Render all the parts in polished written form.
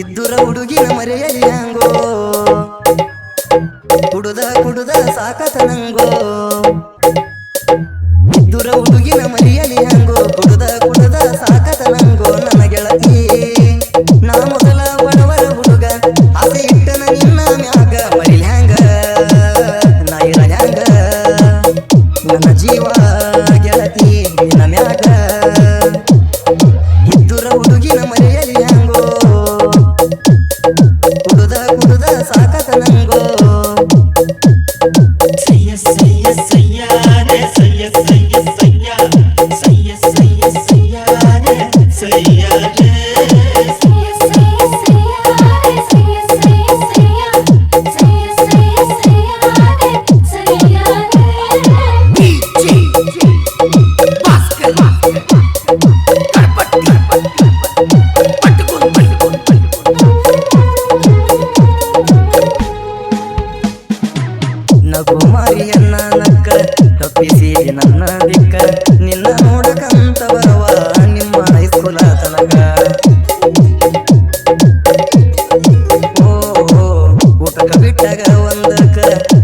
ಇದ್ದುರ ಹುಡುಗಿನ ಮರೆಯಲಿ ಹಂಗೋ ಕುಡುದ ಕುಡುದ ಸಾಕತನಂಗೋ ಇದ್ದುರ ಹುಡುಗಿನ ಮರೆಯಲಿ ಹಂಗೋ ಕುಡುದ ಕುಡುದ ಸಾಕತನಂಗೋ ನನ್ನ ಗೆಳತಿ ನಾ ಮೊದಲ ಬಡವರ ಹುಡುಗ ಆಸೆ ಇಟ್ಟನ ನಿನ್ನ ಮ್ಯಾಗ ಮರಿಲಿ ಹ್ಯಾಂಗ ನಾ ಇರ ಹ್ಯಾಂಗ ನನ್ನ ಜೀವ ಗೆಳತಿ ನಿನ್ನ ಮ್ಯಾಗ ಇದ್ದುರ ಹುಡುಗಿನ ಮರೆಯಲಿ ಹಂಗೋ ಕುಡುದ ಕುಡುದ ಸಾಕತನಂಗೋ ಸಯ್ಯ ಸಯ್ಯ ಸಯ್ಯಾರೆ ಸಯ್ಯ ಸಯ್ಯ ಸಯ್ಯ ಸಯ್ಯ ಸಯ್ಯ ಸಯ್ಯಾರೆ ಸಯ್ಯಾರೆ ನಗು ಮಾರಿಯನ್ನ ನಕ್ಕ ತಪ್ಪಿಸಿ ನನ್ನ ದಿಕ್ಕ ನಿನ್ನ ನೋಡಕಂತ ಬರುವ ನಿಮ್ಮ ಹೈಸ್ಕೂಲ ತನಕ ಓ ಊಟಕ ಬಿಟ್ಟಾಗ ಒಂದಕ್ಕ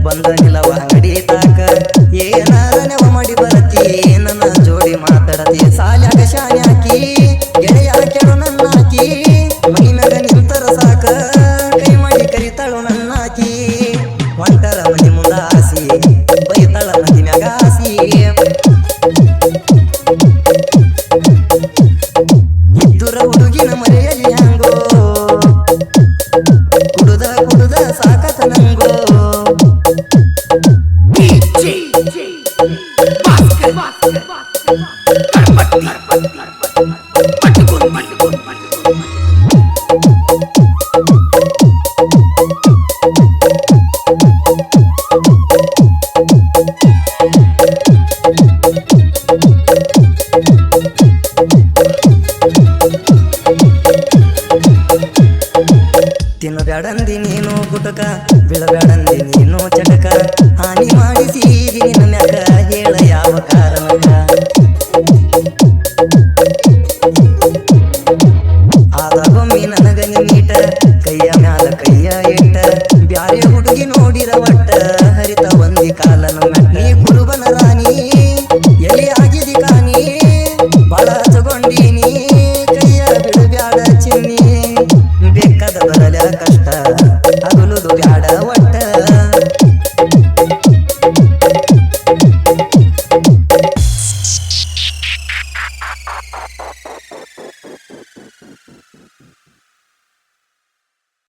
ಬಂದ ನಿಲವ ಅಂಗಡಿ ತಾಕ ಏನಾರ ನೆವ ಮಾಡಿ ಬರತಿ ನನ್ನ ಜೋಡಿ ಮಾತಾಡತಿ ಸಾಲ್ಯಾಗ ಶಾನ್ಯಾಕಿ ಗೆಳೆಯ ಕೆಡು ನನ್ನಾಕಿ ಮೈನಾಗ ನಿಂತರ ಸಾಕ ಕೈ ಮಾಡಿ ಕರಿತಾಳು ನನ್ನಾಕಿ ಹೊಂಟರ ಮನಿ ಮುಂದ ಆಸಿ ಬೈತಾಳ ನದಿ ಮ್ಯಾಗ ಆಸಿ ಇದ್ದುರ ಹುಡುಗಿನ ಮರೆಯಲಿ ಹಂಗೋ ಕುಡುದ ಕುಡುದ ಸಾಕತನಂಗೋ ತಿನ್ನಬ್ಯಾಡಂದಿ ನೀನು ಗುಟಕ ಬೀಳಬ್ಯಾಡಂದಿ ನೀನು ಚಟಕ ಹಾನಿ ಮಾಡಿಸಿದಿ ನಿನ್ನ ಮ್ಯಾಗ ಹೇಳ ಯಾವ ಕಾರಣಕ್ಕ ಆದಾಗೊಮ್ಮೆ ನನಗ ನಿಮೀಟ ಕೈಯ ಮ್ಯಾಲ ಕೈಯ ಇಟ್ಟ ಬ್ಯಾರೆ ಹುಡುಗಿ ನೋಡಿರ ಒಟ್ಟ ಹರಿತ ಒಂದಿ ಕಾಲ ನಮ್ಮ ನೀ ಕುರುಬನ ರಾಣಿ ಎಲ್ಲಿ ಆಗಿದಿ ಕಾನಿ ಬಾಳ ತಗೊಂಡೀನಿ ಕೈಯ ಬಿಡಬ್ಯಾಡ ಚಿನ್ನಿ ಬೇಕಾದ ಬರಲ ಕಷ್ಟ ಅಗಲುದು ಬ್ಯಾಡ